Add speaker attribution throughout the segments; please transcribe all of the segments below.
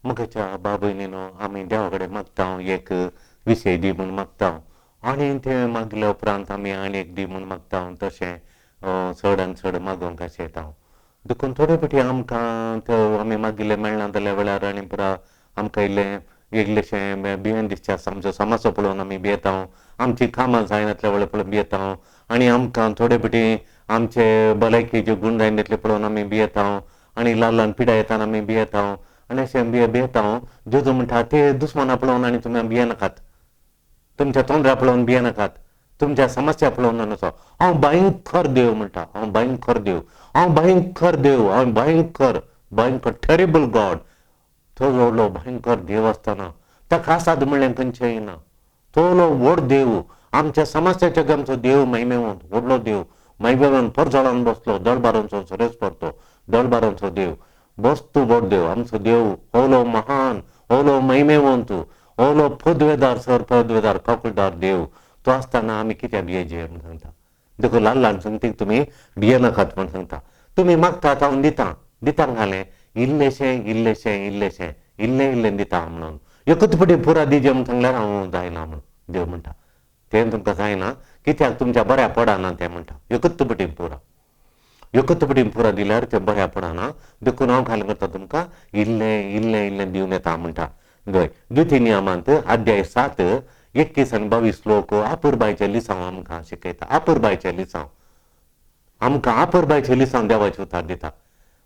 Speaker 1: मगच्या बाबयनीनो आमी देवा कडेन मागता एक विशय दी म्हूण मागता आनी ते मागल्या उपरांत आमी आनी एक दी म्हूण मागता तशें चड आनी चड मागोवंक अशें येता देखून थोडे फावटी आमकां आमी मागिल्लें मेळना जाल्या वेळार आनी पुरा आमकां इल्लेशें भियेन दिसचें आसा आमचो समाज पळोवन आमी भियेता आमची कामां जायनातल्या वेळा पळोवन भियेता आनी आमकां थोडे फावटी आमचे भलायकेचे गुण जायनातले पळोवन आमी भियेता आनी ल्हान ल्हान पिड्यां येताना आमी भियेता आनी अशें भियेता जेजू म्हणटा ते दुस्माना पळोवन आनी तुमी भियेनाकात तुमच्या तोंडरा पळोवन भियेनाकात तुमच्या समस्या पळोवन नसो हांव भयंकर देव म्हणटा हांव भयंकर देव हांव भयंकर देव हांव भयंकर भयंकर टेरिबल गॉड तो व्हडलो भयंकर देव आसतना ताका आसाद म्हणलें खंयचें येना तो व्हड देव आमच्या समस्याचे आमचो देव महिमेवंत व्हडलो देव महिमेवंत परजळान बसलो दळबारांचो सरेस पडतो दळबारांचो देव बसतो व्हड देव आमचो देव होलो महान होलो महिमेवंत होलो पदवेदार सर पदवेदार कौकुलदार देव तो आसतना आमी कित्याक भियेचे म्हण सांगता देखून ल्हान ल्हान संगतीक तुमी भियेनाकात म्हण सांगता तुमी मागतात हांव दितां घालें इल्लेशें इल्लेशें इल्लेशें इल्लें इल्लें दिता म्हणून एकूच फावटी पुरा दिजे म्हण सांगल्यार हांव जायना म्हण देव म्हणटा तें तुमकां जायना कित्याक तुमच्या बऱ्या पडना तें म्हणटा एकूच फावटी पुरा दिल्यार तें बऱ्या पडना देखून हांव घाल करता तुमकां इल्लें इल्लें इल्लें दिवन येता म्हणटा द्वितीय नियमांत अध्याय 7 21 आनी 22 श्लोक आपुरबायचे लिसांव आमकां शिकयता आपुरबायचे लिसांव आमकां आपुरबायचे लिसांव देवाचे उतार दिता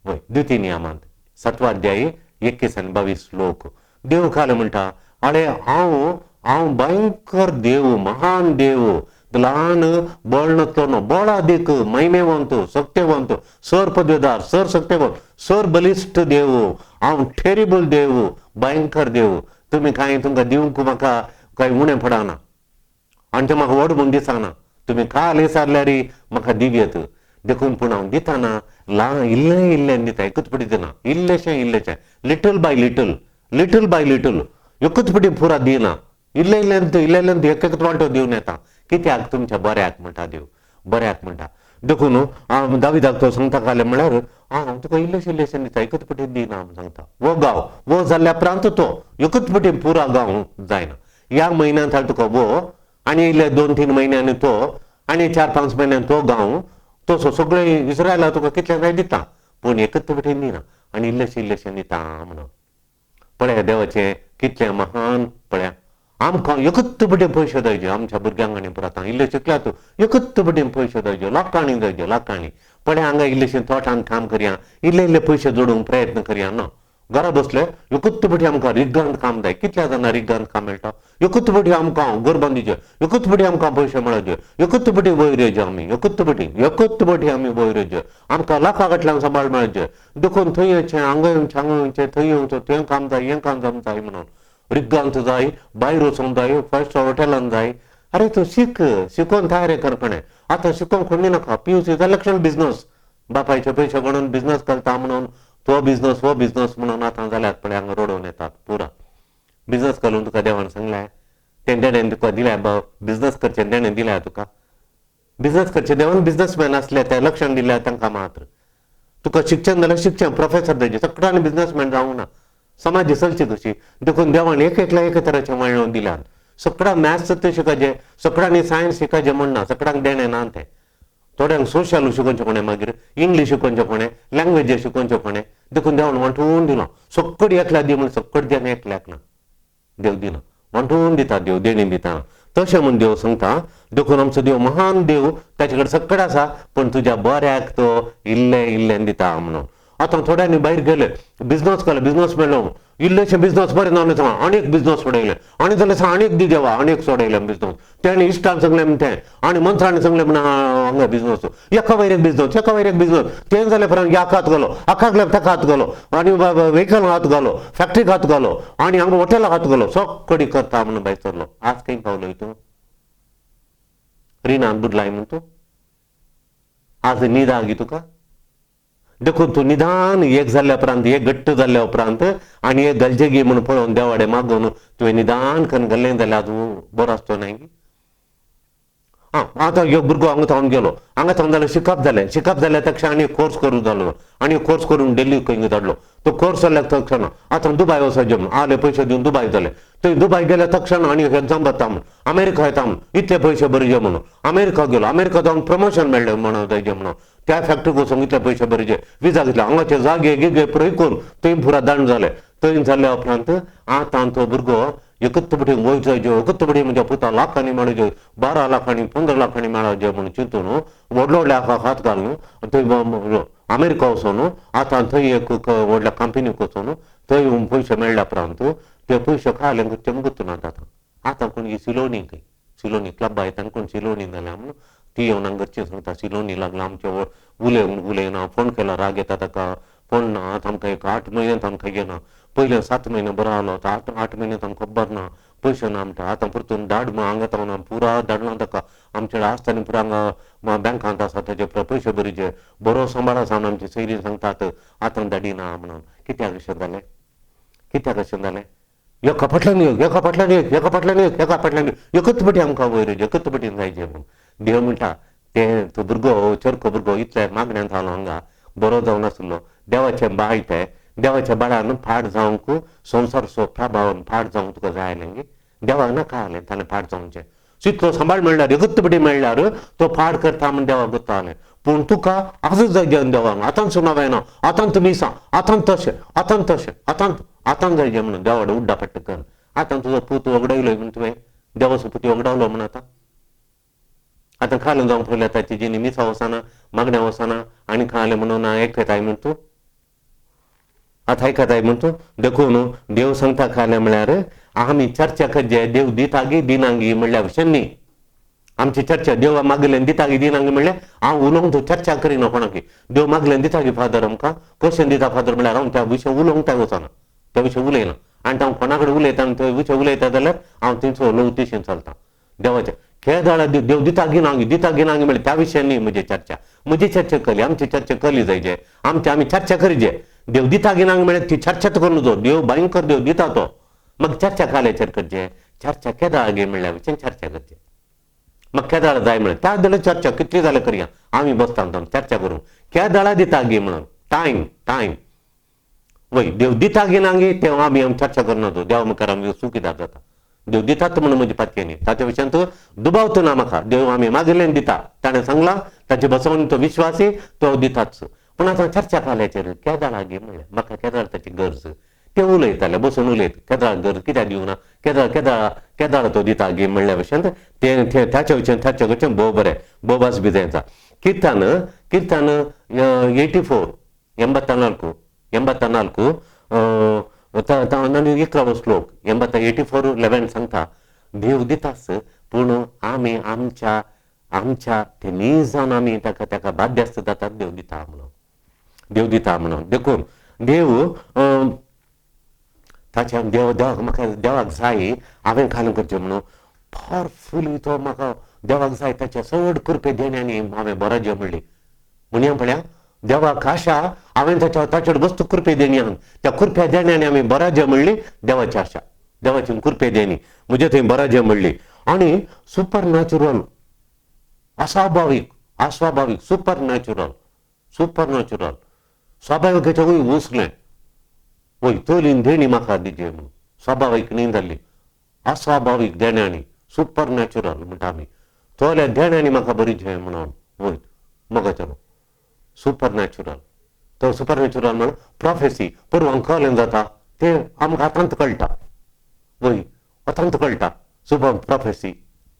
Speaker 1: वय द्वितीय नियमांत 7 अध्याय 21 आनी 22 श्लोक देव खाले म्हणटा अरे हांव भयंकर देव महान देव ल्हान बळ नसलो बळादीक महिमेवंत सत्यवंत सर पदवेदार सर सत्यवंत सर बलिश्ठ देव हांव टेरिबल देव भयंकर देव तुमी कांय तुमकां दिवंक म्हाका कांय उणें पडना आनी तें म्हाका व्हड म्हूण दिसना तुमी काल विचारल्यार म्हाका दिव्यत देखून पूण हांव दिताना ल्हान इल्लें इल्लें दिता एकूच फावटी दिना इल्लेशें इल्लेशें लिटल बाय लिटल एकूच फावटी पुरा दिना इल्लें इल्लें एक एक वांटो दिवन येता कित्याक तुमच्या बऱ्याक म्हणटा देव बऱ्याक म्हणटा देखून हांव दाविदाक तो सांगता काले म्हळ्यार हांव तुका इल्लेशें इल्लेशें दिता एकूच फावटी दिना म्हण सांगता वो गांव वो जाल्ल्या उपरांत तो एकूच फावटी पुरा गांव जायना ह्या म्हयन्यांत हांव तुका वो आनी इल्ले 2-3 म्हयन्यांनी तो आनी 4-5 म्हयन्यांनी तो गांव तो सगळें इस्रायला तुका कितले जाय दिता पूण एकूच फावटी दिना आनी इल्लेशें दिता म्हणून पळया देवाचें कितलें महान पळया आमकां एकूच फावटी पयशे दयचे आमच्या भुरग्यांक आनी पुरातांक इल्ले शिकल्यात एकूच फावटी पयशे दयचे लाखांनी पळया हांगा इल्लेशें तोटान काम करया इल्ले पयशे जोडूंक प्रयत्न करया ना घरा बसले एकूच फावटी आमकां रिग्गांत काम जाय कितल्या जाणां रिग्गांत काम मेळटा एकूच फावटी आमकां घर बांदीचे एकूच फावटी आमकां पयशे मेळचे एकूच फावटी वयर येवचे आमी एकूच फावटी आमी वयर येवचे आमकां लाखां गांठल्यान सांबाळ मेळचे देखून थंय येवचें हांगा येवचें थंय येवचें तें काम जाय हें काम जाय म्हणून रिग्गांत जाय भायर वचूंक जाय 5 स्टार हॉटेलांत जाय अरे तूं शिकून तयारी करपणे आतां शिकोवंक कोणी नाका PUC लक्षण बिझनस बापायचे पयशे गणून बिझनस करता म्हणून तो बिझनस हो बिझनस म्हणून आतां जाल्यात पळय हांगा रडोवन येतात पुरा बिझनस करून तुका देवान सांगलें तें देणें तुका दिलें बिझनस करचें देणें दिलें तुका बिझनस करचें देवान बिझनसमॅन आसले ते लक्षण दिलें तांकां मात्र तुका शिक्षण जाल्यार शिक्षण प्रोफेसर जायचे सगळ्यांनी बिझनसमॅन जावंक ना समाज चलची कशी देखून देवान एक तरांचें वळण दिल्यात सगळ्यांक मॅथ्स शिकायचे सगळ्यांनी सायन्स शिकायचें म्हणना सगळ्यांक देणें ना तें थोड्यांक सोशल शिकोवचें कोणें मागीर इंग्लीश शिकोवचें कोणें लँग्वेज शिकोवचें कोणें देखून देवान वांटून दिलो सगळी एकल्याक दी म्हणून सगळें देणें एकल्याक ना देव दिना वांटून दिता देव देणी दिता तशें म्हूण देव सांगता देखून आमचो देव महान देव ताचे कडेन सगळें आसा पूण तुज्या बऱ्याक तो इल्लें दिता म्हणून आतां थोड्यांनी भायर गेले बिझनस केलो बिझनस मेळ्ळो इल्लेशें बिझनस बरें ना सांग आनीक बिझनस सोडयलें आनी जाल्यार सांग आनीक दी देवा आनीक सोडयलें बिझनस तेणें इश्टान सांगलें म्हण तें आनी मंत्रांनी सांगलें म्हण हांगा बिझनस एका वयर एक बिझनस तें जालें उपरांत ह्याक हात घालो आखाक लागून ताका हात घालो आनी व्हेकल हात घालो फॅक्ट्रीक हात घालो आनी हांगा हॉटेलाक हात घालो सगळी करता म्हणून भायर सरलो आज खंय पावलो तूं रिणान बुडलाय म्हूण तूं आज न्हीद आगी तुका देखून तूं निदान एक जाल्ल्या उपरांत एक घट्ट जाल्ल्या उपरांत आनी एक गलजेगी म्हणून पळोवन देवाडे मागून तुवें निदान करून गेल्लें जाल्यार तूं बरो आसचो न्हय आतां एक भुरगो हांगा थावन गेलो, हांगा थावन जाल्यार शिकप जाल्या तक्षा आनी कोर्स करूं जालो आनी कोर्स करून दिल्ली खंय धाडलो. तो कोर्स जाल्या तक्षण आतां दुबाय वचपाचें म्हण आले पयशे दिवन दुबाय जाले. थंय दुबाय गेल्या तक्षण आनी एग्जाम बसता म्हण अमेरिका येता म्हण इतले पयशे भरचे म्हणून अमेरिका गेलो. अमेरिका जावन प्रमोशन मेळ्ळें म्हणून तेजें म्हणून त्या फॅक्टरीक वचून इतले पयशे भरचे विजा घेतला. हांगाचे जागे गिगे प्रय करून थंय पुरा दांड जाले. थंय जाल्ल्या उपरांत आतां तो भुरगो एकत्र बटेन वयचो एकत्र बटेन म्हणजे पुता लाखांनी मेळचे 12 लाखांनी 15 लाखांनी मेळचे म्हणून चिंतून व्हडलो व्हडल्या हात घालून थंय अमेरिका वचून आतां थंय एक व्हडल्या कंपनीक वचून थंय पयशे मेळ्ळ्या उपरांत ते पयशे खायले ते गुंतूनात आतां कोण ही सिलोनी क्लब आहेत आनी कोण सिलोनी जाल्या म्हणून ती येवन हांगा घरची सांगता सिलोनी लागला आमचे उलयन हांव फोन केला राग येता ताका फोन ना आतां आमकां एक 8 म्हयने आमकां घेना पयले 7 म्हयने बरो आहलो 8 म्हयने आमकां खबर ना पयशे ना म्हणटा आतां परतून धाड म्हण हांगा थावन पुरा धाडला ताका आमचे आसतना पुरा हांगा बँकांत आसा तेजे पयशे भरीचे बरो सांबाळा सावन आमचे सैरीन सांगतात आतां धाडिना म्हणून कित्याक अशें जालें एका फाटल्यान एकच बटी आमकां वयर एकच बटीन जायचे म्हणून देव म्हणटा ते तो भुरगो चरको भुरगो इतल्या मागण्यांत आहलो हांगा बरो जावन नासलो देवाचें बाळ ते देवाच्या बाळान फाट जावंक संवसार प्रभावान फाट जावंक तुका जाय आसलें देवाक नाका आहलें ताणें फाट जावचें जितलो सांबाळ मेळ्ळ्यार एकच बटी मेळ्ळ्यार तो फाट करता म्हण देवाक गुंतालें पूण तुका आजूच जाय देवाक आतांच सुनावेना आतांत मिसा आतांत तशें आतां जायचें म्हणून देवा कडेन उड्डा पट्ट कर आतां तुजो पूत वगडायलो म्हण तुवें देवाचो पुती वगडावलो म्हण आतां खालें जावंक पयलें आतां तेजी मिसा वचना मागण्या वचना आनी खालें म्हणून आयकताय म्हण तूं आतां आयकताय म्हण तूं देखून देव सांगता खालें म्हळ्यार आमी चर्चा करचे देव दितागी दिनांगी म्हणल्यार अशें न्ही आमची चर्चा देवा मागलें दितागी दिनांगी म्हणल्यार हांव उलोवंक तूं चर्चा करिना कोणाकी देव मागलें दितागी फादर आमकां क्वेश्चन दिता फादर म्हळ्यार हांव त्या विशय उलोवंक त्या वचना त्या विशय उलयना आनी हांव कोणा कडेन उलयता आनी ते विशय उलयता जाल्यार हांव थंयचो लो उद्देशीन चलता देवाच्या खेळ जाळा देव दिता गिनांगी म्हळ्यार त्या विशय न्ही म्हजी चर्चा कली आमची चर्चा कली जायचे आमी चर्चा करीचे देव दिता गिनांगी म्हळ्यार ती चर्चाच करून जो देव भयंकर देव दिता तो मग चर्चा काल्याचेर करचे चर्चा केदाळ गे म्हणल्या विशय चर्चा करचे मग केदाळ जाय म्हळ्यार त्या जाल्यार चर्चा कितली जाल्यार करया आमी बसता चर्चा करूं केदाळा दिता गे म्हणून टायम वय देव दिता गिनांगी तेव्हा आमी चर्चा करना देवा मुखार आमी सुखीदार जाता देव दितात म्हणून म्हजी पातये न्ही ताच्या विशयान तूं दुबावतो ना म्हाका देव आमी मागिल्लें दिता ताणें सांगलां ताचे बसोवन तो विश्वासी तो दिताच पूण आतां चर्चा काल्याचेर केदाळा गे म्हणलें म्हाका केदाळ ताची गरज ते उलयताले बसून उलयत केदाळ गरज कित्याक दिवना केदाळ तो दिता गे म्हणल्या भशेन ते ताच्या विशयान चर्चा करचें भोव बरें बोबास बी जायचा कीर्तन 84 11 श्लोक 84:11 सांगता देव दिताच पूण आमी आमच्या ते न्ही जावन आमी ताका बाध्यस्त जातात देव दिता म्हणून देखून देव ताच्या म्हाका देवाक जाय हांवें खालें करचें म्हणून पावरफुली तो म्हाका देवाक जाय ताच्या चड कृपे देण्यानी हांवें बराजे म्हणली म्हणया म्हळ्यार देवाक आशा हांवें ताचेर वस्तू कृपे देणी आहा त्या कृपे देण्यानी हांवें बराजे म्हणली देवाची आशा देवाची कृपे देणी म्हजे थंय बराजे म्हणली आनी सुपर नॅचरल अस्वाभावीक सुपर नॅचरल स्वाभाविकाचें वय उसलें वय तोलीन देणी म्हाका दिजे म्हणून स्वाभावीक न्ही जाल्ली अस्वाभावीक देण्यानी सुपर नॅचरल म्हणटा आमी तोल्या देण्यानी म्हाका बरीचें म्हणून वय मोगाचें सुपर नॅचरल म्हण प्रोफेसी पुरवांक कळ्ळें जाता ते आमकां आतांत कळटा सुपर प्रोफेसी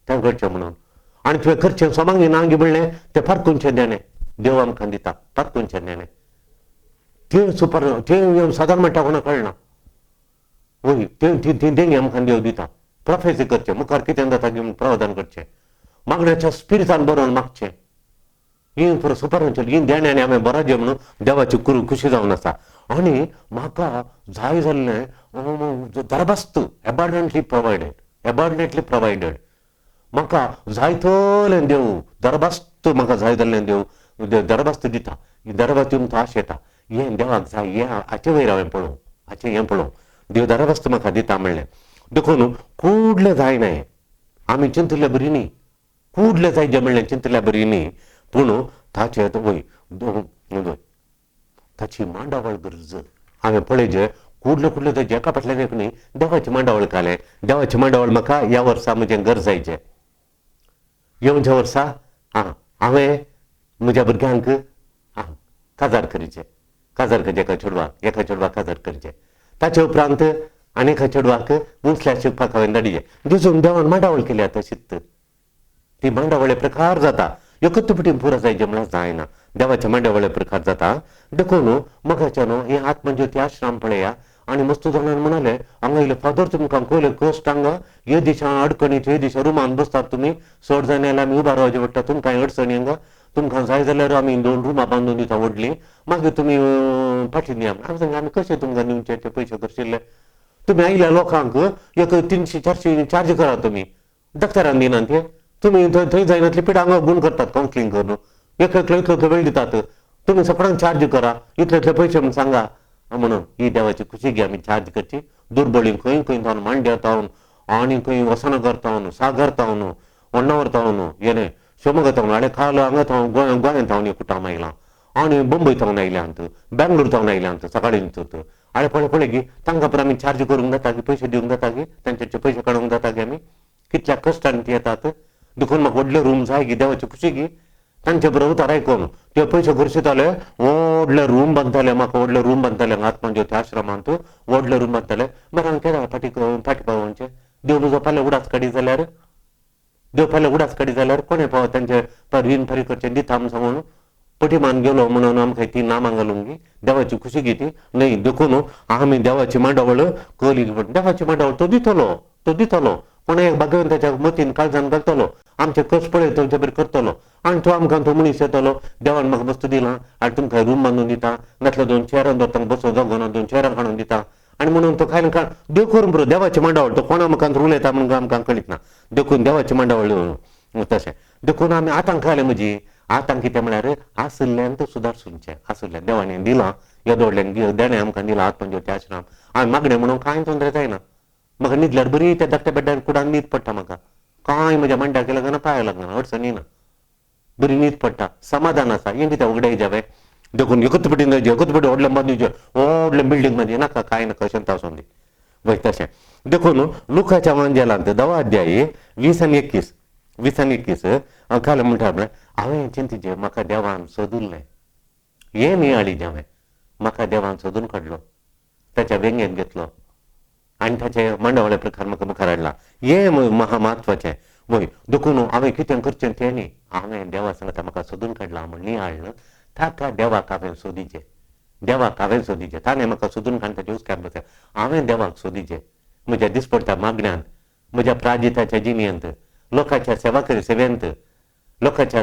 Speaker 1: तें घडचें म्हणून आनी तुवें करचें सोमांगी नांगी म्हणलें तें परतूनचें देणें देव आमकां दिता परतूनचें देणें ते सादारण म्हणटा कोणाक कळना वय ती देणी आमकां देव दिता प्रोफेसी करचें मुखार कितें जाता घेवन प्रवधान करचें मागण्याच्या स्पिरिटान बरोवन मागचें ही सुपर नॅचरल ही देण्यानी हांवें बराजे म्हणून देवाची खुशी जावन आसा आनी म्हाका जाय जाल्लें दरबस्त एबंडंटली प्रोवायडेड म्हाका जाय तोलें देव दरबस्त म्हाका जाय जाल्लें देव दरबस्त दिता दरबस्तीन तो आशेता हें देवाक जाय हें हाचे वयर हांवें पळोवं देव दरबस्त म्हाका दिता म्हणलें देखून कुडलें जायना हें आमी चिंतलें बरी न्ही कूडले जायचे म्हणलें चिंतल्या बरी न्ही पूण ताचे वय ताची मांडावळ गरज हांवें पळयचे कुडले कुडले जायचे एका फाटल्यान एक न्ही देवाची मांडावळ घालें देवाची मांडावळ म्हाका ह्या वर्सा म्हजें गरजायचें येवच्या वर्सा हांवें म्हज्या भुरग्यांक काजार करचें काजार करचें एका चेडवाक काजार करचें ताचे उपरांत आनी एका चेडवाक मुसल्यार शिकपाक हांवें धाडिचें दिसून देवान मांडावळ केल्या तशीच ती मांडावळे प्रकार जाता एकच पिटीन पुरो जायचे म्हळ्यार जायना देवाचे मांडावळे प्रकार जाता देखून म्हाका न्हू हे आत्मज्योती आश्रम पळया आनी मस्त जाणांनी म्हणाले हांगा इल्ले फादर तुमकां पयले कश्ट हांगा हे दिसा अडकणीत हे दिसा रुमान बसतात तुमी चड जाय जाल्यार आमी उबा रावचें पडटा तुमकां अडचणी हांगा तुमकां जाय जाल्यार आमी 2 रुमां बांदून दिता व्हडलीं मागीर तुमी फाटीं या हांवें सांगलें आमी कशें तुमकां दिवचे ते पयशे करशिल्ले तुमी आयल्या लोकांक एक 300-400 चार्ज करा तुमी दफ्तरान दिनात ते तुमी थंय जायनातली पिडा हांगा गूण करतात कावन्सिलींग करून एक वेळ दितात तुमी सगळ्यांक चार्ज करा इतले पयशे म्हूण सांगा म्हणून ही देवाची खुशी घे आमी चार्ज करची दुर्बळीं खंय खंय जावन मांड्या तावन आनी खंय वसनगर तावन सागर तावन होन्नावर तावन येणे शिवमोगा तावन आडे खालो हांगा तावन गोंयांत तावन एक कुटाम आयलां आनी बंबय तावन आयल्यांत बेंगलोर तावन आयल्यांत सकाळींच आडे पळय की तांकां पर आमी चार्ज करूंक जाता की पयशे दिवंक जाता की तांचे पयशे काडूंक जाता की आमी कितल्या कश्टान ती येतात देखून म्हाका व्हडले रूम जाय की देवाची खुशी की तांचे बरोबर उतार आयकून ते पयशे करशिताले व्हडले रूम बांदताले म्हाका व्हडले रूम बांदताले आत्मज्योती आश्रमांत व्हडले रूम बांदताले मागीर हांवें केलें फाटी पावोवचें देव म्हजो फाल्यां उडास काडी जाल्यार कोणें पाव तांचे रीण फारीक करचें दिता म्हूण सांगून पटीमान गेलो म्हणून आमकां ती नामां घालूंक गी देवाची खुशी गी ती न्हय देखून आमी देवाची मांडावळ कली देवाची मांडावळ तो दितलो कोण एक भगवंताच्या मतीन काळजान घालतलो आमचे कस पळय तुमचे बरें करतलो आनी तो आमकां तो मनीस येतलो देवान म्हाका बसतो दिलां आनी तुमकां रूम बांदून दिता नातल्या 2 चेरां दवरता बसो जगोना 2 चेरां काडून दिता आनी म्हणून तो खायन देव करून बरो देवाची मांडावळ तो कोणा मुखांत उलयता म्हणून आमकां कळीत ना देखून देवाची मांडावळ तशें देखून आमी आतांक खायलें म्हजी आतांक कितें म्हळ्यार आसुल्ल्यान तो सुदारसूंचें आसुल्ल्यान देवान दिलां येदो व्हडल्यान देणें आमकां दिलां आत्मज्योती आश्रम हांवें मागणें म्हणून कांय तोंदरे जायना म्हाका न्हिदल्यार बरी त्या धाकट्या बेड्डार कुडान न्हीद पडटा म्हाका कांय म्हज्या मांड्याक लागना पांयाक लागना अडचणी ना बरी न्हीद पडटा समाधान आसा हें कितें उगडाय जावे देखून एकच पटीन जायचे एकच पटी व्हडल्या बांदूचे व्हडल्या बिल्डींग मध्ये नाका कांय नाका शांत आसून दी वय तशें देखून लुकाच्या वांजेलांत 10 अध्याय 20 आनी 21 खाले म्हणटा हांवें चिंतिचें म्हाका देवान सोदुल्लें हें नियाळीचें हांवें म्हाका देवान सोदून काडलो ताच्या वेंगेंत घेतलो आनी ताचे मांडावळे प्रकार म्हाका मुखार हाडला हें महामत्वाचें वय देखून हांवें कितें करचें तें न्ही हांवें देवा सांगता म्हाका सोदून काडला म्हण नियाळ्ळ ताका देवाक हांवें सोदीचें ताणें म्हाका सोदून काडून ताचे उस्क्यार बसय हांवें देवाक सोदीचें म्हज्या दिसपडटा मागण्यांत म्हज्या प्राजिताच्या जिणेंत लोकांच्या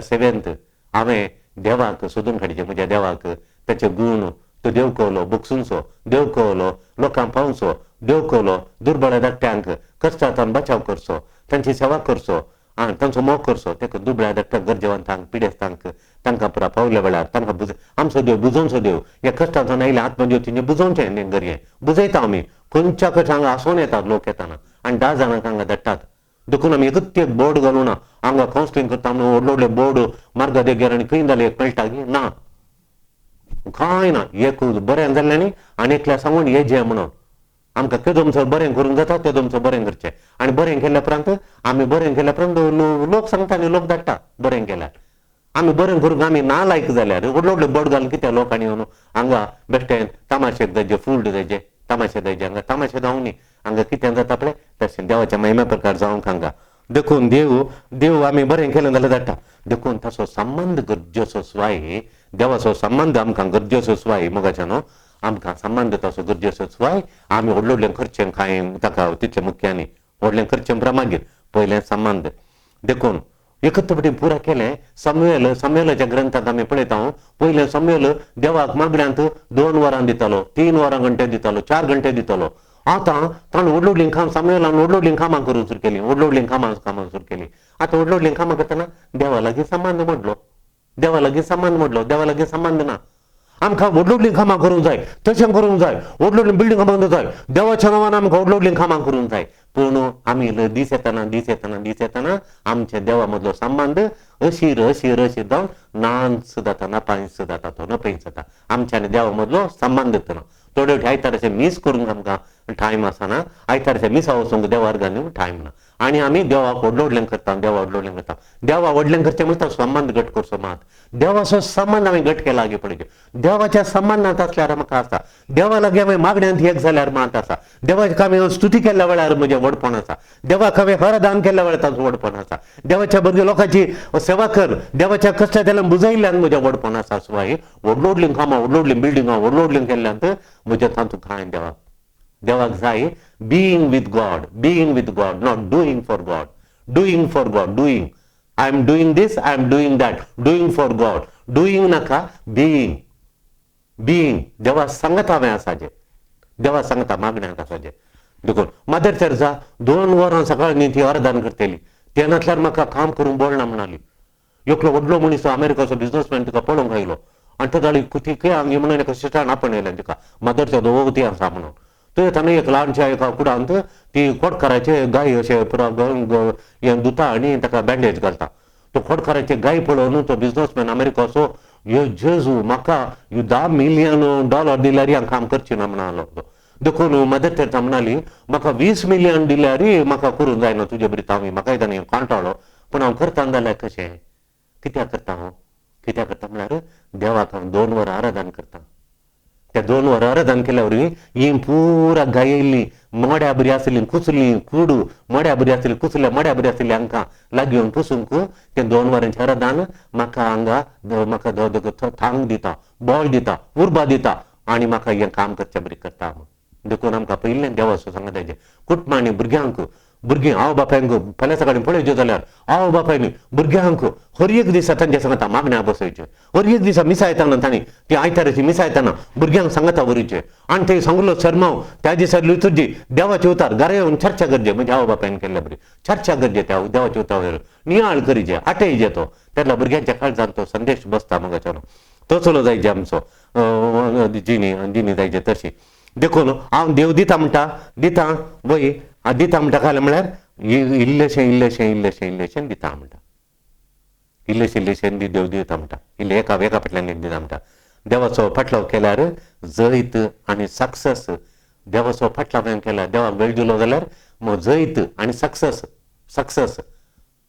Speaker 1: सेवेंत हांवें देवाक सोदून काडचें म्हज्या देवाक ताचे गूण तो देव कवलो बुकसूंचो देव कवलो लोकांक पावचो देव कवलो दुर्बळ धाकट्यांक कश्टांतल्यान बचाव करचो तांची सेवा करचो आनी तांचो मोग करचो ताका दुबळ्या धाकट्या गरजेवंतांक पिडेस्तांक तांकां पुरा पावल्या वेळार तांकां आमचो देव बुजोवचो देव ह्या कश्टांतल्यान आयल्या आत्मज्योतीचें बुजोवचें तें गरये बुजयता आमी खंयच्या कश्टांक आसोन येतात लोक येताना आनी 10 जाणांक हांगा धाडटात देखून आमी एकच एक बोर्ड घालूना हांगा कावन्सिलींग करता म्हणून व्हडले व्हडले बोर्ड मार्गा देगेर आनी खंय जाल्यार एक मेळटा की ना कांय ना एक बरें जाल्लें न्ही आनी एकल्या सांगून येजे म्हणून आमकां केदोमचो बरें करूंक जाता तेदोमचो बरें करचें आनी बरें केल्या उपरांत आमी बरें केल्या उपरांत लोक सांगता आनी लोक धाडटा बरें केल्यार आमी बरें करूंक आमी ना लायक जाल्यार व्हडले व्हडले बोर्ड घालून कित्याक लोकांनी हांगा बेश्टें तमाशेक जायचे फूड जायचे तमाशे जायचे हांगा तमाशे जावं न्ही हांगा कितें जाता पळय तशें देवाच्या महिम्या प्रकार जावंक हांगा देखून देव आमी बरें केलें जाल्यार धाडटा देखून ताचो संबंध गरजेचो स्वाय देवाचो संबंध आमकां गरजेचो स्वाय मोगाच्या न्हू आमकां संबंध ताचो गरजेचो स्वाय आमी व्हडले व्हडलें करचें कांय ताका तितलें मुख्य न्ही व्हडलें करचें उपरांत मागीर पयलें संबंध देखून एकत्र पटी पुरा केलें समवेलाच्या ग्रंथांत आमी पळयता पयलें समवेल देवाक मागण्यांत 2 वरां दितालो 3 वरां घंटे दितालो 4 घंटे दितालो आतां ताणें व्हडली व्हडलीं कामां समवेलान व्हडली व्हडलीं कामां करूंक सुरू केलीं व्हडली व्हडलीं कामां सुरू केलीं आतां व्हडली व्हडलीं कामां करतना देवा लागीं संबंध मोडलो देवा लागीं संबंध ना आमकां व्हडली व्हडलीं कामां करूंक जाय तशें करूंक जाय व्हडली व्हडलीं बिल्डिंगां बांदूंक जाय देवाच्या नांवान आमकां व्हडली व्हडलीं कामां करूंक जाय पूण आमी दीस येताना आमच्या देवामधलो संबंध अशीर जावन नाच जाता नापायस जाता तो नपयस जाता आमच्या आनी देवामधलो संबंध ना थोडे फावटी आयताराचे मीस करूंक आमकां टायम आसना आयताराचे मिसा वचूंक देवा वर्गांनी टायम ना आनी आमी देवाक व्हडलें करता देवा व्हडलें करचें म्हणटा संबंध घट करचो मात देवाचो संबंध आमी घट केला लागी पडचे देवाच्या संबंधांत आसल्यार म्हाका आसा देवा लागीं हांवें मागण्यांत एक जाल्यार मात आसा देवाक हांवें स्तुती केल्ल्या वेळार म्हजें व्हडपण आसा देवाक हांवें हरदान केल्ल्या वेळार ताचो व्हडपण आसा देवाच्या भुरग्या लोकांची सेवा कर देवाच्या कश्टांतल्यान बुजयल्ल्यान म्हजें व्हडपण आसा सुवाय व्हडलीं कामां व्हडलीं बिल्डिंगां व्हडलीं केल्ल्यान म्हजें तातूंत कांय देवाक जाय being with God not doing for God doing I am doing this I am doing that doing for God doing नाका being देवा सांगता हांवें आसाचें देवा सांगता मागण्यांत आसाचें देखून मदर तेरेसा 2 वरां सकाळ न्ही वरदान करतली तेन्नांतल्यान म्हाका काम करूंक बोळना म्हणाली एकलो व्हडलो मनीस अमेरिकाचो बिझनसमॅन तुका पळोवंक आयलो आनी तो ताळी कुतीक हांगी म्हणून एका सिटान आपणयलें तिका मदरच्या दोवती आसा म्हणून तो ताणें एक ल्हानशा एका कुडांत ती खोडकाराचे गाय अशें पुरो हें धुता आनी ताका बँडेज घालता तो खोडकाराचे गाय पळोवन तो बिझनसमॅन अमेरिकाचो हे जेजू म्हाका $10 मिलियन दिल्यार हांव काम करचें ना म्हणालो देखून मदर तेरेसा म्हणाली म्हाका 20 मिलियन दिल्यार म्हाका करूंक जायना तुजे बरी तांवी म्हाका ताणें कांटाळो पूण हांव करता जाल्यार कशें कित्याक करता म्हळ्यार देवाक हांव 2 वरां आराधन करता त्या 2 वरां आराधन केल्या वरवीं ही पुरा गायिल्लीं मोड्या बरी आसलीं कुचलीं कूड मोड्या बरी आसलीं कुचल्या मोड्या बरी आसलीं हांकां लागीं येवन पुसूंक ते 2 वरांचें आराधन म्हाका हांगा म्हाका थांग दिता बळ दिता उर्बा दिता आनी म्हाका हें काम करचें बरी करता देखून आमकां पयलें देवाचो सांगताचें कुटुंबांनी भुरगीं आवय बापायक फाल्यां सकाळीं पळयच्यो जाल्यार आवय बापायनी भुरग्यांक हर एक दिसा तांच्या सांगता मागण्या बसयचें हर एक दिसा मिसा येताना तांणी ती आयताराची मिसा येताना भुरग्यांक सांगता व्हरचें आनी थंय सांगलो सरमाव त्या दिसा लितुर्जी देवाचे उतार घरा येवन चर्चा करचे म्हणजे आवय बापायन केल्ले बरी चर्चा करचे त्या देवाचे उतार नियाळ करीचे आटयचे तो त्यातल्या भुरग्यांच्या काळजांत तो संदेश बसता मगाच्यान तसलो जायचे आमचो जिनी जायचे तशी देखून हांव देव दिता म्हणटा दिता म्हणटा काय म्हळ्यार इल्लेशें दिता म्हणटा इल्लेशें देव दिता म्हणटा इल्लें एका फाटल्यान एक दिता म्हणटा देवाचो फाटलो केल्यार जैत आनी सक्सेस देवाचो फाटलो केल्यार देवाक वेळ दिलो जाल्यार जैत आनी सक्सेस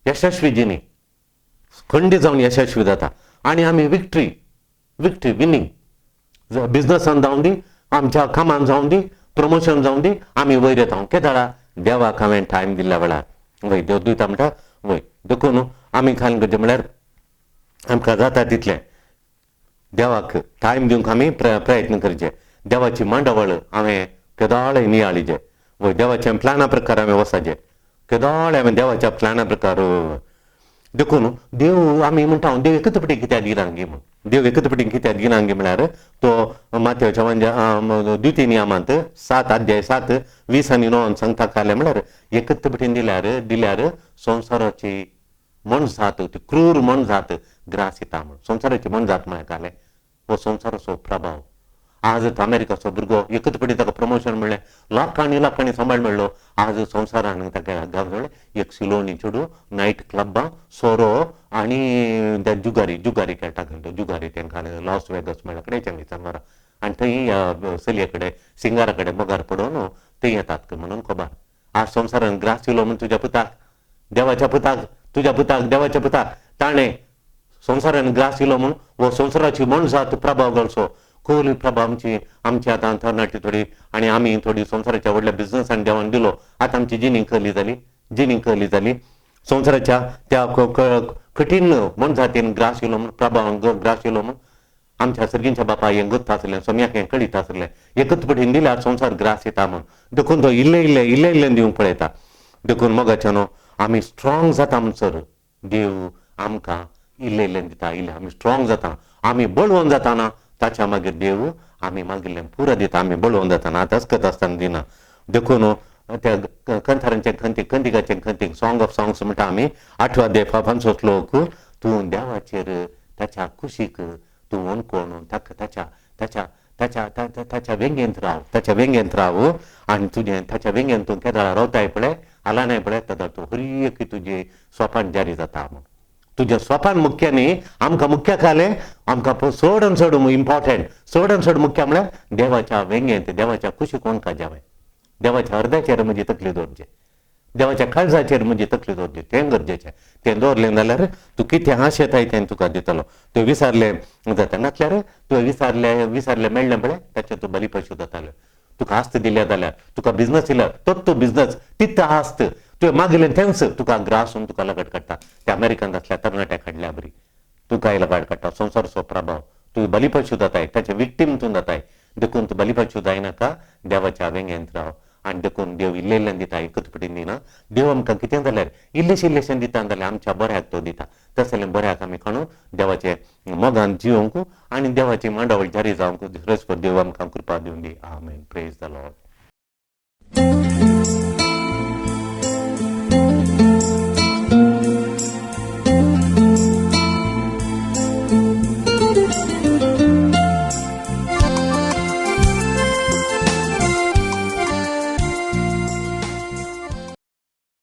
Speaker 1: यशस्वी जिणी खंडीत जावन यशस्वी जाता आनी आमी विक्ट्री विनिंग बिझनसान जावं दी आमच्या कामान जावं दी प्रमोशन जावं दी आमी वयर येता केदाळा देवाक हांवें टायम दिल्ल्या वेळार वय देव दिता म्हणटा वय देखून आमी खाल करचें म्हळ्यार आमकां जाता तितलें देवाक टायम दिवंक आमी प्रयत्न करचे देवाची मांडावळ हांवें केदाळे नियाळीचे वय देवाच्या प्लॅना प्रकार हांवें वसाचे केदाळे हांवें देवाच्या प्लॅना प्रकार देखून देव आमी म्हणटा देव एकच पटी कित्याक दिना गे म्हूण देव एकच पटी कित्याक दिना गे म्हळ्यार तो माथ्याच्या द्वितीय नियमांत 7:7 आनी 9 सांगता काले म्हळ्यार एकच पटीन दिल्यार संवसाराची मनजात ती क्रूर मनजात ग्रास येता म्हूण संवसाराची मनजात म्हळ्यार काले हो संवसाराचो प्रभाव आज अमेरिकाचो भुरगो एकच पटी ताका प्रमोशन मेळ्ळें लाखांनी सांबाळ मेळ्ळो आज संवसारान ताका गावले एक सिलोनी चेडू नायट क्लब्बां सोरो आनी जुगारी खेळटा जुगारी तांकां लॉस वेगस म्हळ्यार कडेच्यान दिसता आनी थंय चलये कडेन सिंगारा कडेन मोगार पडोवन थंय येतात म्हणून खबर आज संवसारान ग्रास येयलो म्हूण तुज्या पुताक देवाच्या पुताक ताणें संवसारान ग्रास येयलो म्हूण हो संवसाराची मनजात प्रभाव घालचो खोल प्रभाव आमची आतां तरणाटी थोडी आनी आमी थोडी संवसाराच्या व्हडल्या बिझनसान देवान दिलो आतां आमची जिनींग कहली जाली संवसाराच्या त्या कठीण मनजातीन ग्रास येयलो म्हूण प्रभावान ग्रास येयलो म्हूण आमच्या सर्गींच्या बापाय हें गत आसलें सोम्याक हें कळीत आसलें एकच पटीन दिल्यार संवसार ग्रास येता म्हूण देखून तो इल्लें दिवंक पळयता देखून मोगाच्यानो आमी स्ट्रॉंग जाता म्हणसर देव आमकां इल्लें दिता आमी स्ट्रॉंग जाता आमी बळवून जाताना ताच्या मागीर देव आमी मागिल्लें पुरो दिता आमी बळोवन जाताना आतांच करता आसतना दिना देखून त्या कंथारांचें खंतीक सॉंग ऑफ सॉंग्स म्हणटा आमी 8वा अध्याय 5 श्लोक तूं देवाचेर ताच्या कुशीक तूं अणकोण ताच्या ताच्या वेंगेंत राव आणि तुझे ताच्या वेंगेंत तूं केदाळा रावताय पळय आला नाही पळय तेन्ना तूं हरी की तुजे स्वपान जारी जाता म्हूण तुज्या स्वपान मुख्य न्ही आमकां मुख्य काले आमकां चड इम्पॉर्टंट चड मुख्य म्हळ्यार देवाच्या वेंगेंत देवाच्या कुशीक वणका जावं देवाच्या अर्द्याचेर म्हजी तकली दवरचें देवाच्या काळजाचेर म्हजी तकली दवरची तें गरजेचें तें दवरलें जाल्यार तूं कितें आशेताय तें तुका दितलो तुवें विसरलें जाता नातल्यार तुवें विसरलें मेळ्ळें पळय ताचेर तूं बली पशू जातालो तुका आस्त दिल्या जाल्यार तुका बिझनस दिला तो बिझनस तित्त आस्त तुवें मागलें तेंच तुका ग्रासून तुका लगट काडटा त्या अमेरिकान आसल्या तरणाट्याक हाडल्या बरी तुका लगट काडटा संवसारचो प्रभाव तुवें बली पशू जाताय ताचे विक्टीम तूं जाताय देखून तूं बली पशू जायनाका देवाच्या वेंगेंत राव आनी देखून देव इल्लें दिता एकच पटीन दिना देव आमकां कितें जाल्यार इल्लेशें दिता जाल्यार आमच्या बऱ्याक तो दिता तशें जाल्यार बऱ्याक आमी खाणू देवाचे मोगान जिवंक आनी देवाची मांडावळ जारी जावंक देव आमकां कृपा दिवन दी आमेन प्रेज द लॉर्ड